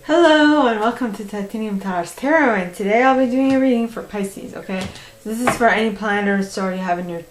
Hello and welcome to Titanium Tarot, and today I'll be doing a reading for Pisces, okay? So this is for any planet or star you have in your,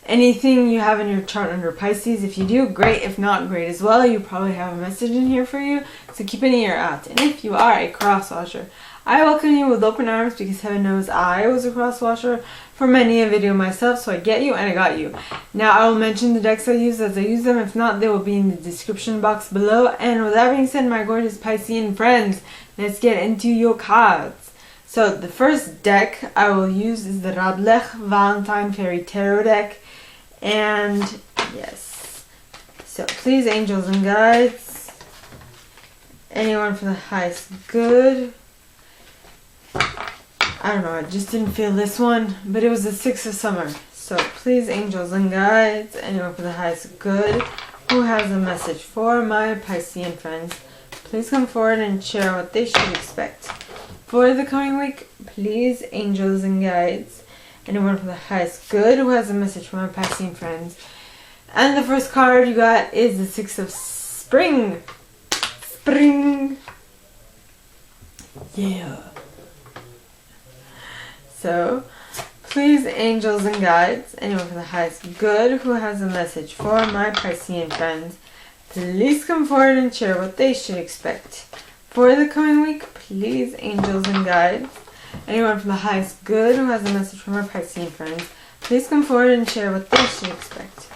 anything you have in your chart under Pisces. If you do, great. If not, great as well. You probably have a message in here for you, so keep an ear out. And if you are a cross-watcher, I welcome you with open arms because heaven knows I was a cross-watcher for many a video myself, so I get you and I got you. Now I will mention the decks I use as I use them. If not, they will be in the description box below. And with that being said, my gorgeous Piscean friends, let's get into your cards. So the first deck I will use is the Radleigh Valentine Fairy Tarot deck. And yes, so please, angels and guides, anyone for the highest good. I don't know, I just didn't feel this one, but it was the 6 of summer. So please, angels and guides, anyone for the highest good who has a message for my Piscean friends, please come forward and share what they should expect for the coming week. Please, angels and guides, anyone for the highest good who has a message for my Piscean friends. And the first card you got is the 6 of spring. Spring. Yeah. So, please, angels and guides, anyone for the highest good who has a message for my Piscean friends, please come forward and share what they should expect for the coming week. Please, angels and guides, anyone from the highest good who has a message for my Piscean friends, please come forward and share what they should expect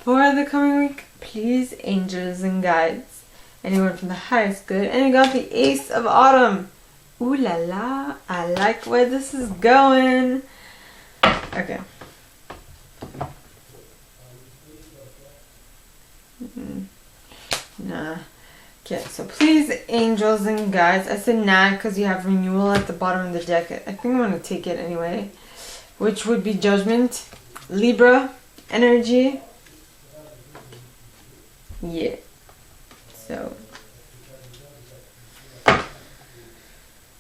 for the coming week. Please, angels and guides, anyone from the highest good. And you got the Ace of Autumn. Ooh la la, I like where this is going. Okay. Nah. Okay, so please, angels and guides. I said nah because you have Renewal at the bottom of the deck. I think I'm going to take it anyway. Which would be Judgment, Libra, Energy. Yeah. So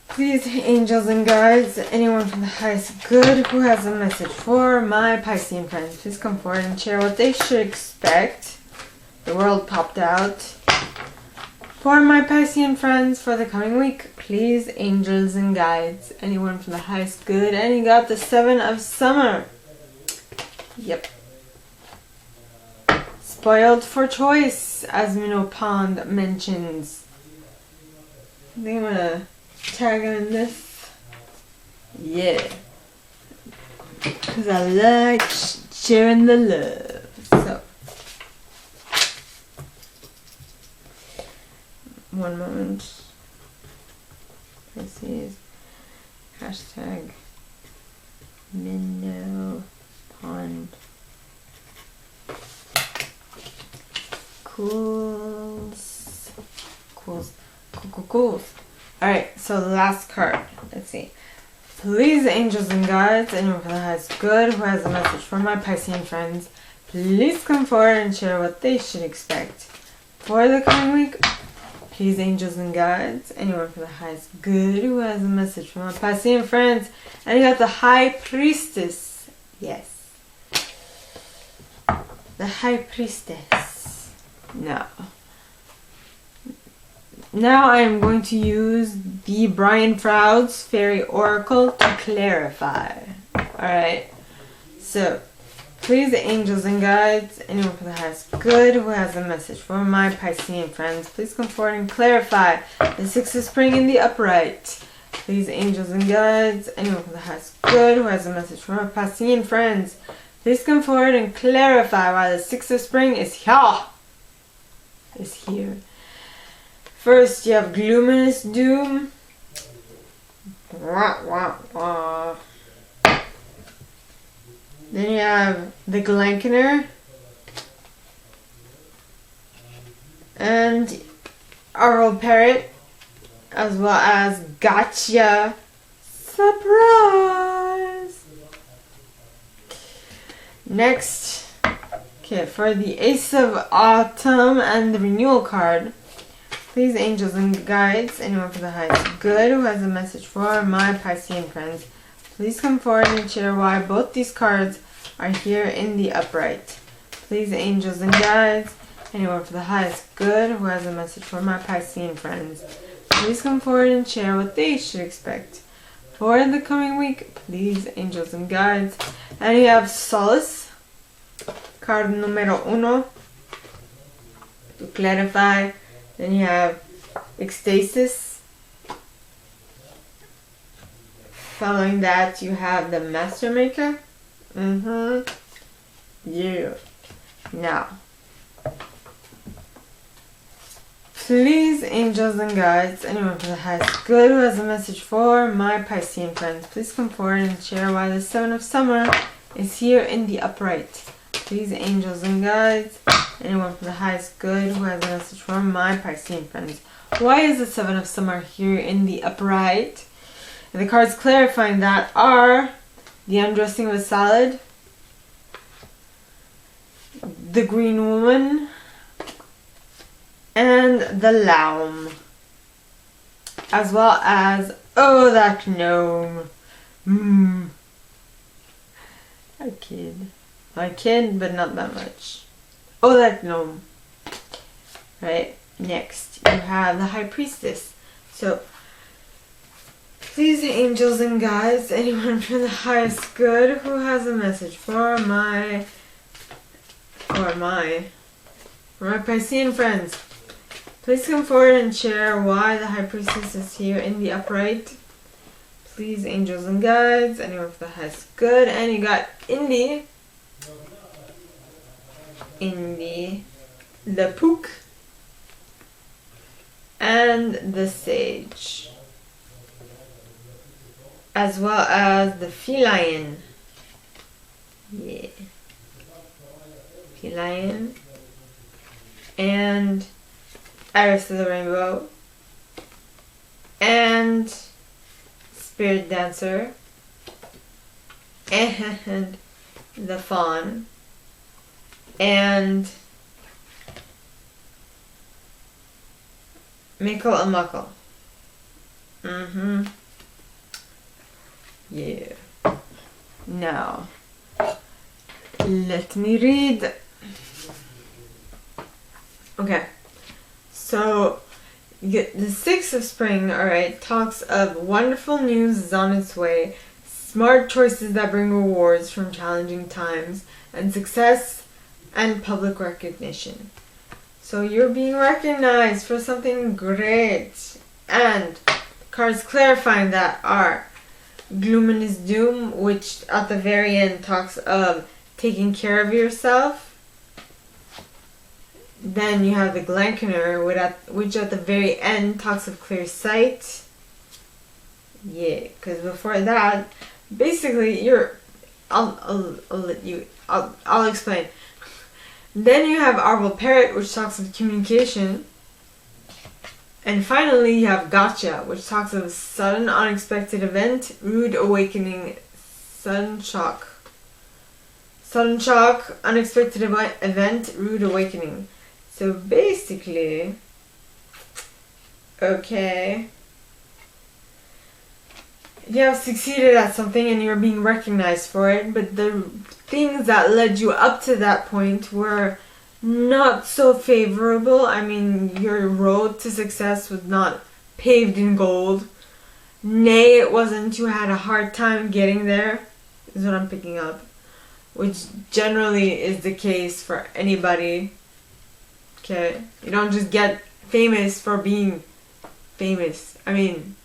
please, angels and guides, anyone from the highest good who has a message for my Piscean friends, please come forward and share what they should expect. The world popped out. For my Piscean friends for the coming week, please, angels and guides, anyone from the highest good. And you got the 7 of summer. Yep. Spoiled for choice, as Minnow Pond mentions. I think I'm gonna tag in this. Yeah. Because I like sharing the love. So, one moment. Pisces. Hashtag Minnow Pond. Cools. Alright, so the last card. Let's see. Please, angels and guides, anyone for the highest good who has a message for my Piscean friends, please come forward and share what they should expect for the coming week. Please, angels and guides, anyone for the highest good who has a message for my Piscean friends. And you got the High Priestess. Yes. The High Priestess. Now I am going to use the Brian Froud's Fairy Oracle to clarify. Alright. So, please, angels and guides, anyone for the highest good who has a message for my Piscean friends, please come forward and clarify the 6 of spring in the upright. Please, angels and guides, anyone for the highest good who has a message for my Piscean friends, please come forward and clarify why the 6 of spring is here. First, you have Gloominous Doom. Then you have the Glankener. And Oral Parrot. As well as Gotcha. Surprise! Next, okay, for the Ace of Autumn and the Renewal card, please, angels and guides, anyone for the highest good who has a message for my Piscean friends, please come forward and share why both these cards are here in the upright. Please, angels and guides, anyone for the highest good who has a message for my Piscean friends, please come forward and share what they should expect for the coming week. Please, angels and guides. And you have Solace, card numero uno, to clarify. Then you have Ecstasis. Following that, you have the Master Maker. Yeah. Now, please, angels and guides, anyone for the highest good who has a message for my Piscean friends, please come forward and share why the Seven of Summer is here in the upright. Please, angels and guides, anyone for the highest good who has a message for my Piscean friends, why is the Seven of Summer here in the upright? And the cards clarifying that are the Undressing with Salad, the Green Woman, and the Laum, as well as oh, that gnome. I kid, but not that much. Oh, that gnome. Right. Next, you have the High Priestess. So, please, angels and guides, anyone for the highest good who has a message for my Piscean friends, please come forward and share why the High Priestess is here in the upright. Please, angels and guides, anyone for the highest good. And you got Indy, the Pook, and the Sage, as well as the Feline. Yeah. Feline. And Iris of the Rainbow. And Spirit Dancer. And the Fawn. And Mickle and Muckle. Yeah. Now, let me read. Okay. So, the Six of Spring, alright, talks of wonderful news is on its way, smart choices that bring rewards from challenging times, and success and public recognition. So you're being recognized for something great. And cards clarifying that are Gloominous Doom, which at the very end talks of taking care of yourself. Then you have the Glencaner, which at the very end talks of clear sight. Yeah, because before that, basically I'll explain. Then you have Arbal Parrot, which talks of communication. And finally, you have Gotcha, which talks of sudden unexpected event, rude awakening, sudden shock, unexpected event, rude awakening. So basically, okay, you have succeeded at something and you're being recognized for it, but the things that led you up to that point were not so favorable. I mean, your road to success was not paved in gold. Nay, it wasn't. You had a hard time getting there, is what I'm picking up. Which generally is the case for anybody. Okay? You don't just get famous for being famous. I mean,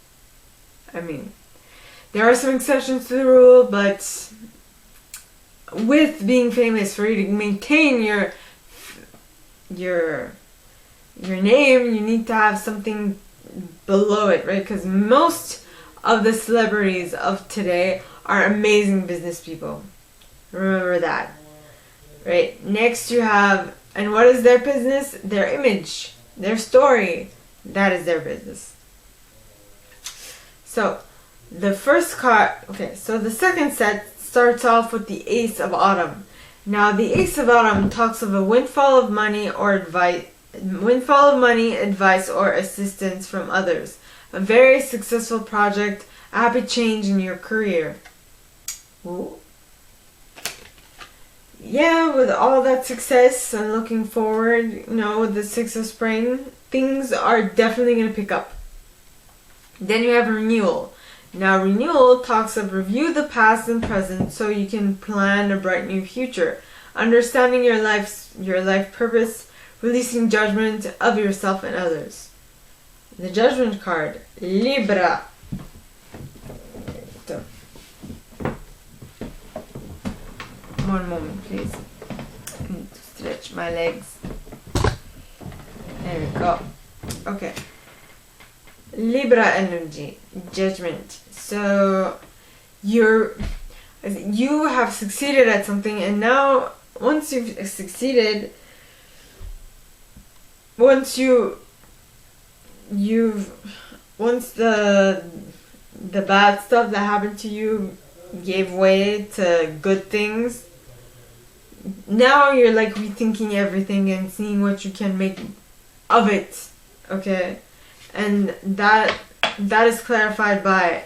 there are some exceptions to the rule, but with being famous, for you to maintain your name, you need to have something below it, right? Because most of the celebrities of today are amazing business people. Remember that, right? Next you have, and what is their business? Their image, their story. That is their business. So the first card, okay, so the second set starts off with the Ace of Autumn. Now, the Ace of Autumn talks of a windfall of money, advice, or assistance from others. A very successful project, a happy change in your career. Ooh. Yeah, with all that success and looking forward, with the Six of Spring, things are definitely going to pick up. Then you have renewal. Now renewal talks of review the past and present so you can plan a bright new future. Understanding your life purpose, releasing judgment of yourself and others. The judgment card, Libra. One moment, please. I need to stretch my legs. There we go. Okay. Libra energy, judgment. So you have succeeded at something, and now once you've succeeded, once the bad stuff that happened to you gave way to good things, now you're like rethinking everything and seeing what you can make of it. Okay, and that is clarified by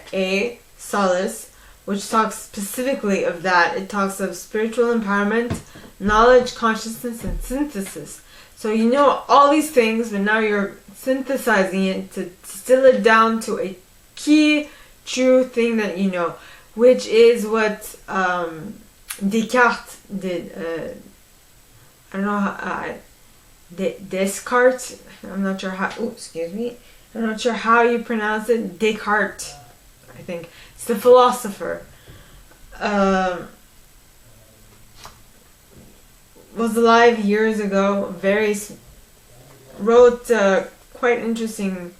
solace, which talks specifically of that. It talks of spiritual empowerment, knowledge, consciousness, and synthesis. So you know all these things, but now you're synthesizing it to distill it down to a key, true thing that you know, which is what Descartes did. I don't know how. Descartes. I'm not sure how. Oh, excuse me. I'm not sure how you pronounce it. Descartes, I think. It's the philosopher. Was alive years ago. Wrote quite interesting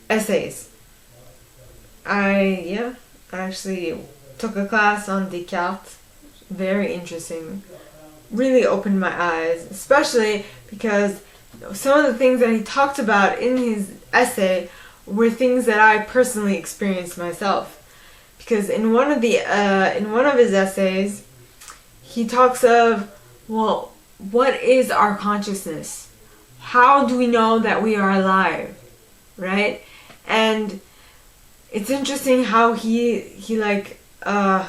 essays. I actually took a class on Descartes. Very interesting. Really opened my eyes, especially because some of the things that he talked about in his essay were things that I personally experienced myself. Because in one of his essays, he talks of, well, what is our consciousness? How do we know that we are alive, right? And it's interesting how he I'm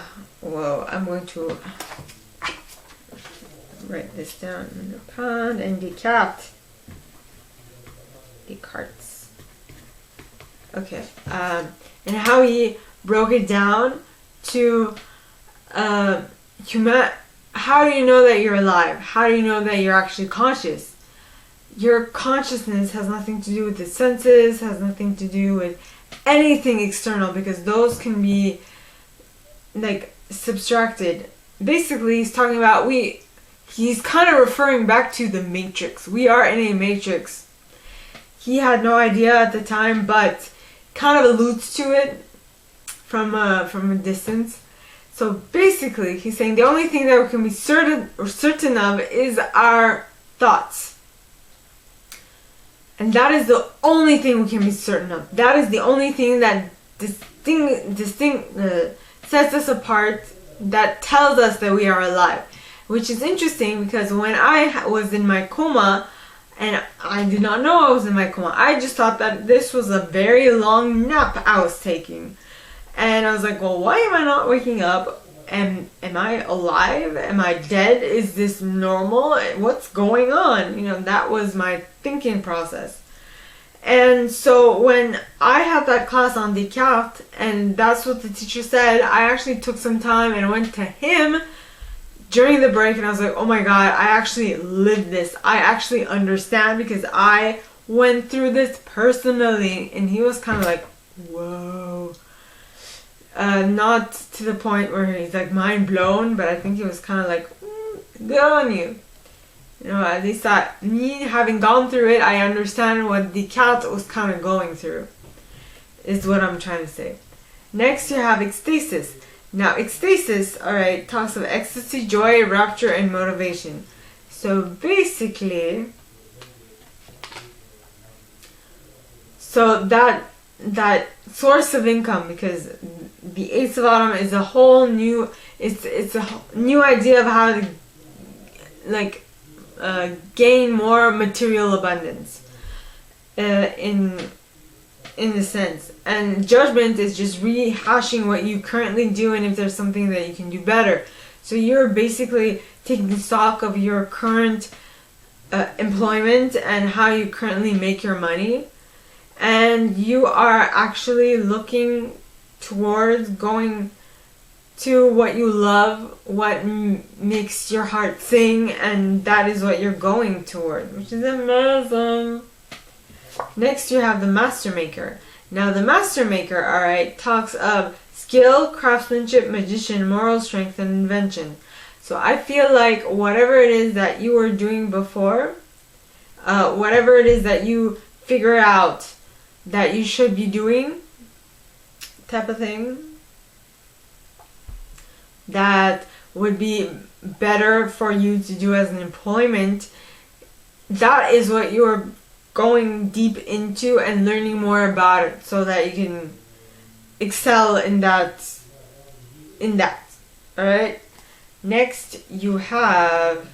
going to write this down. Lenormand and Descartes. Okay. And how he broke it down to how do you know that you're alive? How do you know that you're actually conscious? Your consciousness has nothing to do with the senses, has nothing to do with anything external, because those can be like subtracted. Basically, he's talking about he's kind of referring back to the matrix. We are in a matrix. He had no idea at the time, but kind of alludes to it from a distance. So basically, he's saying the only thing that we can be certain of is our thoughts. And that is the only thing we can be certain of. That is the only thing that sets us apart, that tells us that we are alive. Which is interesting, because when I was in my coma, and I did not know I was in my coma, I just thought that this was a very long nap I was taking. And I was like, well, why am I not waking up? Am I alive? Am I dead? Is this normal? What's going on? That was my thinking process. And so when I had that class on Descartes, and that's what the teacher said, I actually took some time and went to him during the break, and I was like, oh my god, I actually lived this. I actually understand, because I went through this personally. And he was kind of like, whoa. Not to the point where he's like mind blown, but I think he was kind of like, good on you. At least me having gone through it, I understand what Descartes was kind of going through, is what I'm trying to say. Next, you have ecstasis. Now, ecstasis, alright, talks of ecstasy, joy, rapture, and motivation. So basically, that source of income, because the Ace of Autumn is a whole new, it's a new idea of how to gain more material abundance in the sense. And judgment is just rehashing what you currently do, and if there's something that you can do better. So you're basically taking stock of your current employment and how you currently make your money, and you are actually looking towards going to what you love, what makes your heart sing, and that is what you're going toward, which is amazing. Next, you have the Master Maker. Now, the Master Maker, alright, talks of skill, craftsmanship, magician, moral strength, and invention. So I feel like whatever it is that you were doing before, whatever it is that you figure out that you should be doing, type of thing, that would be better for you to do as an employment, that is what you're going deep into and learning more about it so that you can excel in that. Alright? Next, you have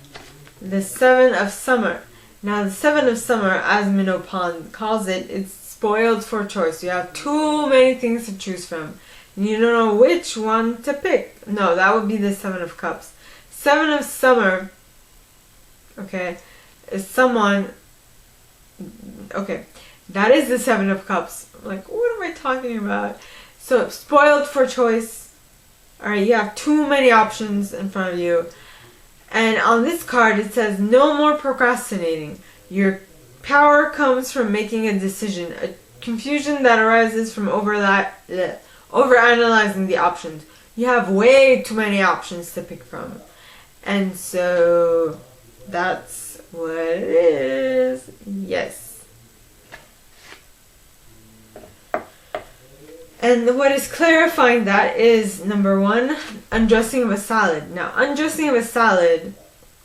the Seven of Summer. Now, the Seven of Summer, as Minnow Pond calls it, it's spoiled for choice. You have too many things to choose from. You don't know which one to pick. No, that would be the Seven of Cups. Seven of Summer, okay, is someone, okay, that is the Seven of Cups. Like, what am I talking about? So, spoiled for choice. Alright, you have too many options in front of you. And on this card, it says, no more procrastinating. Your power comes from making a decision. A confusion that arises from overanalyzing the options. You have way too many options to pick from. And so, that's what it is. Yes. And what is clarifying that is, number one, undressing of a salad. Now, undressing of a salad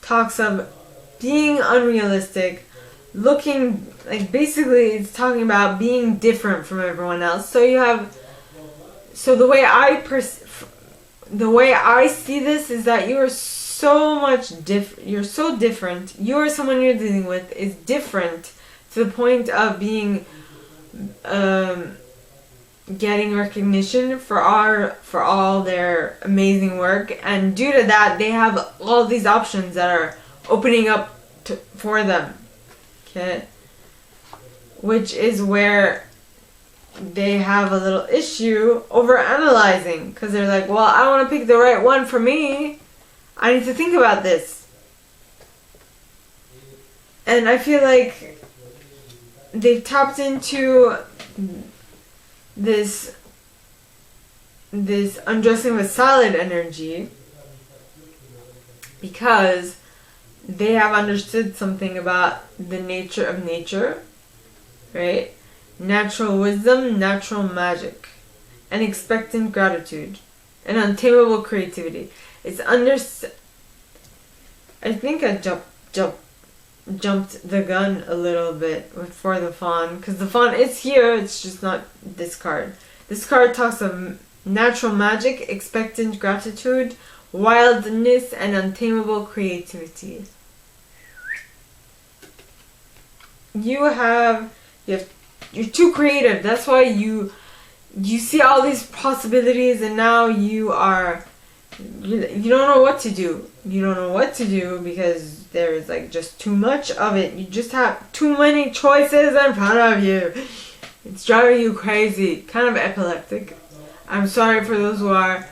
talks of being unrealistic, looking, like, basically it's talking about being different from everyone else. So you have, so the way I see this is that you are so much you're so different. You or someone you're dealing with is different to the point of being, getting recognition for all their amazing work, and due to that they have all these options that are opening up for them, okay, which is where they have a little issue over analyzing, because they're like, well, I want to pick the right one for me, I need to think about this. And I feel like they've tapped into this undressing with salad energy because they have understood something about the nature of nature, right? Natural wisdom, natural magic, and expectant gratitude, and untamable creativity. It's I think I jumped the gun a little bit for the fawn, because the fawn is here, it's just not this card. This card talks of natural magic, expectant gratitude, wildness, and untamable creativity. You're too creative. That's why you see all these possibilities, and now you don't know what to do. You don't know what to do because there's like just too much of it. You just have too many choices in front of you. It's driving you crazy. Kind of epileptic. I'm sorry for those who are,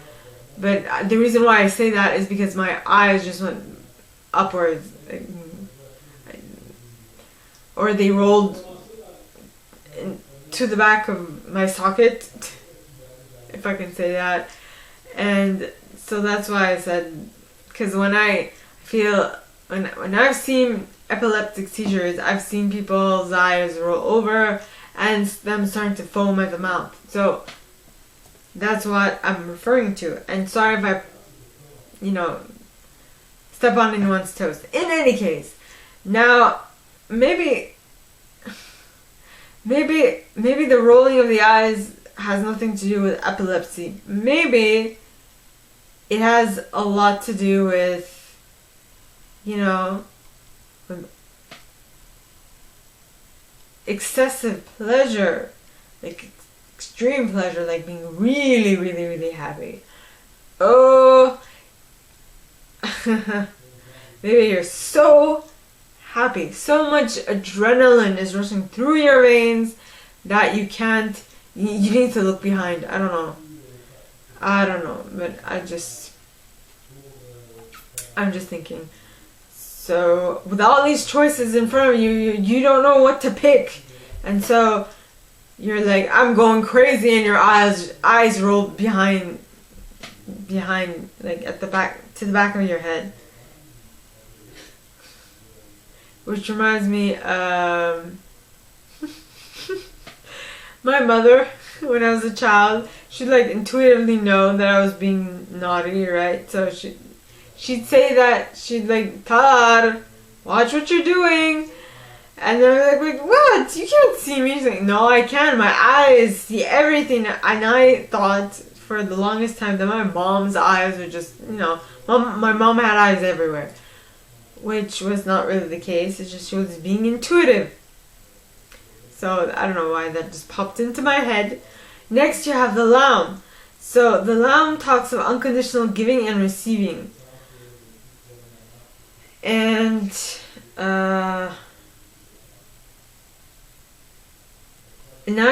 but the reason why I say that is because my eyes just went upwards, or they rolled to the back of my socket, if I can say that. And so that's why I said, because when I've seen epileptic seizures, I've seen people's eyes roll over and them starting to foam at the mouth. So that's what I'm referring to. And sorry if I, step on anyone's toes. In any case, now maybe the rolling of the eyes has nothing to do with epilepsy. Maybe it has a lot to do with, with excessive pleasure, like extreme pleasure, like being really, really, really happy. Oh, maybe you're so happy, so much adrenaline is rushing through your veins that you can't, you need to look behind. I don't know, but I'm just thinking. So with all these choices in front of you, you don't know what to pick, and so you're like, I'm going crazy, and your eyes roll behind, like at the back, to the back of your head. Which reminds me, my mother, when I was a child, she'd like intuitively know that I was being naughty, right? So she'd say that, she'd like, Tad, watch what you're doing. And they're like, what? You can't see me. She's like, no, I can. My eyes see everything. And I thought for the longest time that my mom's eyes were just, my mom had eyes everywhere. Which was not really the case. It's just she was being intuitive. So I don't know why that just popped into my head. Next you have the Lamb. So the Lamb talks of unconditional giving and receiving. And I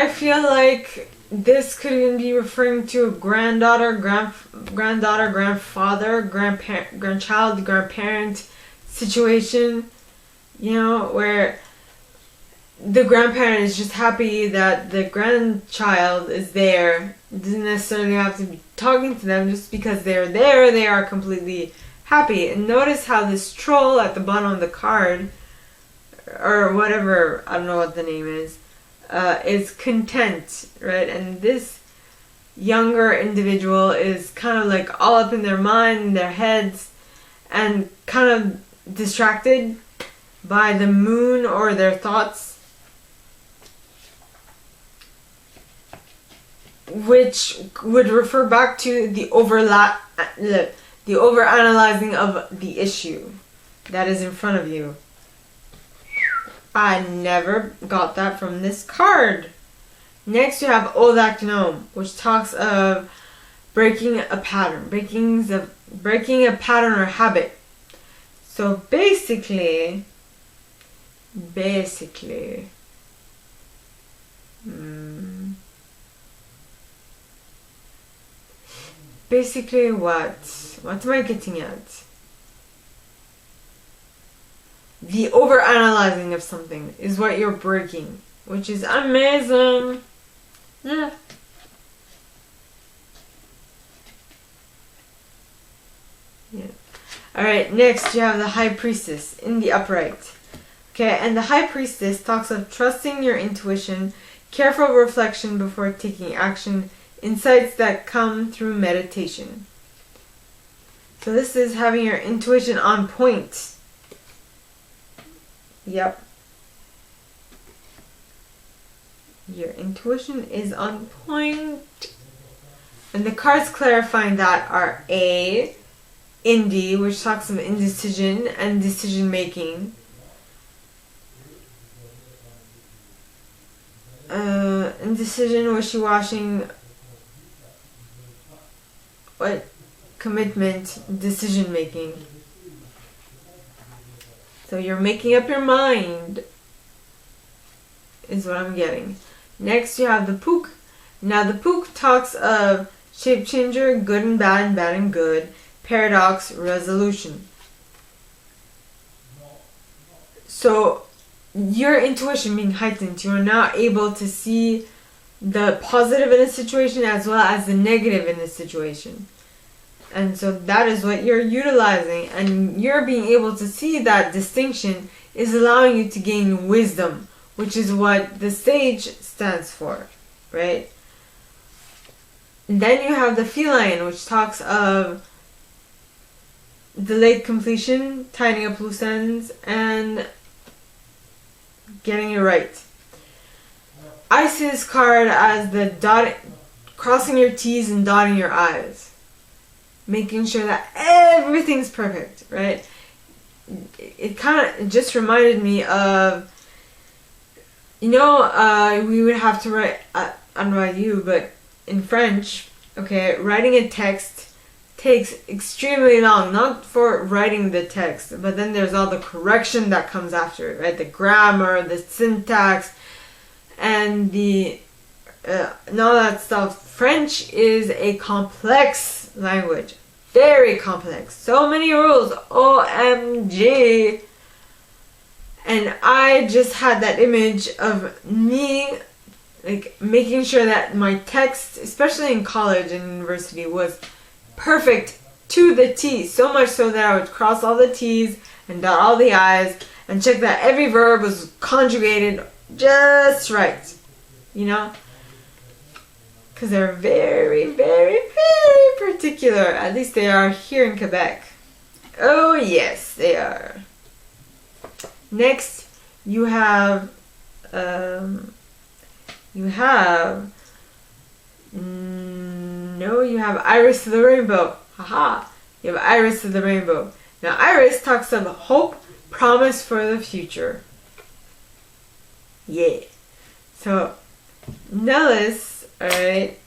feel like this could even be referring to a granddaughter, grandfather, grandchild, grandparent situation, where the grandparent is just happy that the grandchild is there. Doesn't necessarily have to be talking to them. Just because they're there, they are completely happy. And notice how this troll at the bottom of the card, or whatever, I don't know what the name is content, right? And this younger individual is kind of like all up in their mind, their heads, and kind of distracted by the moon or their thoughts, which would refer back to the overanalyzing of the issue that is in front of you. I never got that from this card. Next you have Odak Gnome, which talks of breaking a pattern, breaking a pattern or habit. So basically what am I getting at? The overanalyzing of something is what you're breaking, which is amazing. Yeah. Alright, next you have the High Priestess in the upright. Okay, and the High Priestess talks of trusting your intuition, careful reflection before taking action, insights that come through meditation. So this is having your intuition on point. Yep. Your intuition is on point. And the cards clarifying that are A, Indie, which talks of indecision and decision making. Indecision, wishy-washing, commitment, decision making. So you're making up your mind, is what I'm getting. Next you have the Pook. Now the Pook talks of shape changer, good and bad and good, paradox, resolution. So your intuition being heightened, you are now able to see the positive in a situation as well as the negative in a situation. And so that is what you're utilizing, and you're being able to see that distinction is allowing you to gain wisdom, which is what the Sage stands for, right? And then you have the Feline, which talks of delayed completion, tying up loose ends, and getting it right. I see this card as the crossing your T's and dotting your I's. Making sure that everything's perfect, right? It kind of just reminded me of, we would have to write, I don't know about you, but in French, okay, writing a text takes extremely long, not for writing the text, but then there's all the correction that comes after it, right? The grammar, the syntax, and and all that stuff. French is a complex language. Very complex. So many rules. OMG. And I just had that image of me like making sure that my text, especially in college and university, was perfect to the T. So much so that I would cross all the T's and dot all the I's and check that every verb was conjugated just right. You know? Because they're very, very, very particular. At least they are here in Quebec. Oh yes, they are. Next, you have Iris of the Rainbow. Haha. You have Iris of the Rainbow. Now, Iris talks of hope, promise for the future. Yeah. So, Nellis, alright,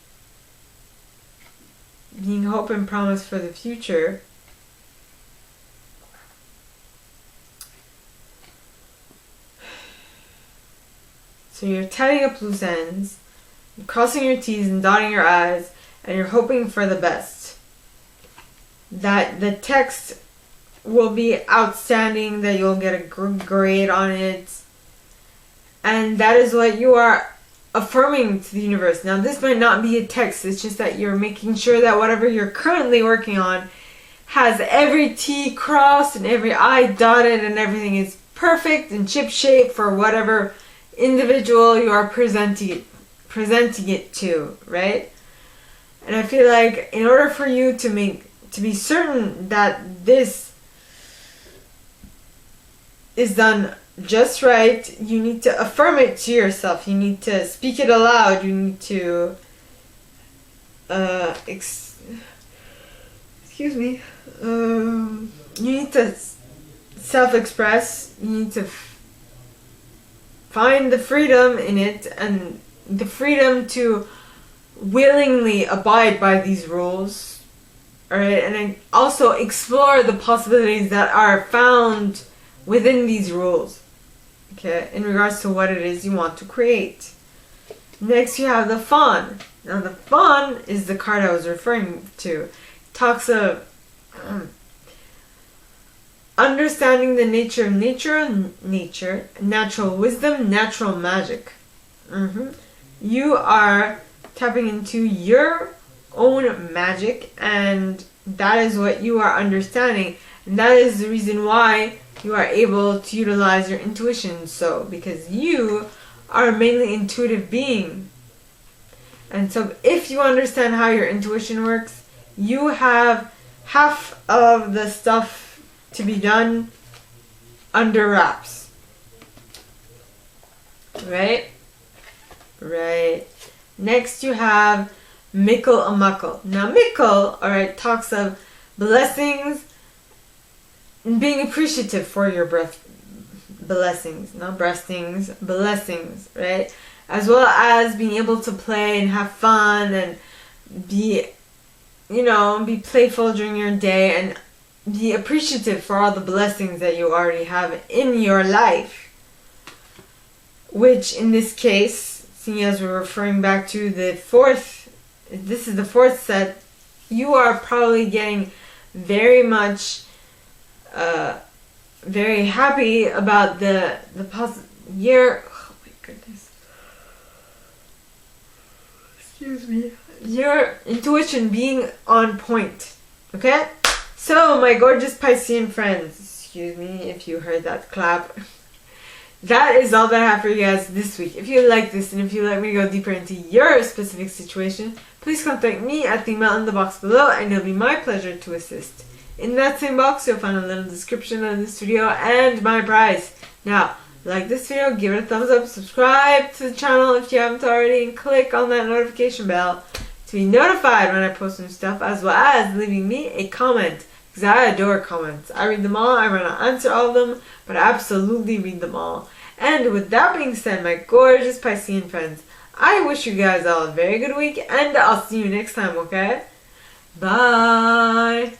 being hope and promise for the future. So you're tying up loose ends, you're crossing your T's and dotting your I's, and you're hoping for the best. That the text will be outstanding, that you'll get a good grade on it. And that is what you are affirming to the universe. Now, this might not be a text, it's just that you're making sure that whatever you're currently working on has every T crossed and every I dotted and everything is perfect and ship shape for whatever individual you are presenting it to, right? And I feel like in order for you to be certain that this is done just right, you need to affirm it to yourself. You need to speak it aloud. You need to you need to self-express. You need to find the freedom in it and the freedom to willingly abide by these rules, alright, and then also explore the possibilities that are found within these rules, okay, in regards to what it is you want to create. Next, you have the Fawn. Now, the Fawn is the card I was referring to. It talks of understanding the nature of nature, natural wisdom, natural magic. You are tapping into your own magic, and that is what you are understanding. And that is the reason why you are able to utilize your intuition because you are a mainly intuitive being. And so if you understand how your intuition works, you have half of the stuff to be done under wraps. Right? Next you have Mikkel a Muckle. Now Mikkel, alright, talks of blessings and being appreciative for your blessings, not breastings, blessings, right? As well as being able to play and have fun and be playful during your day and be appreciative for all the blessings that you already have in your life. Which in this case, seeing as we're referring back to this is the fourth set, you are probably getting very much very happy about the year. Oh my goodness. Excuse me. Your intuition being on point. Okay? So, my gorgeous Piscean friends, excuse me if you heard that clap. That is all that I have for you guys this week. If you like this and if you'd like me to go deeper into your specific situation, please contact me at the email in the box below and it'll be my pleasure to assist. In that same box, you'll find a little description of this video and my prize. Now, like this video, give it a thumbs up, subscribe to the channel if you haven't already, and click on that notification bell to be notified when I post new stuff, as well as leaving me a comment, because I adore comments. I read them all. I might not answer all of them, but I absolutely read them all. And with that being said, my gorgeous Piscean friends, I wish you guys all a very good week, and I'll see you next time, okay? Bye!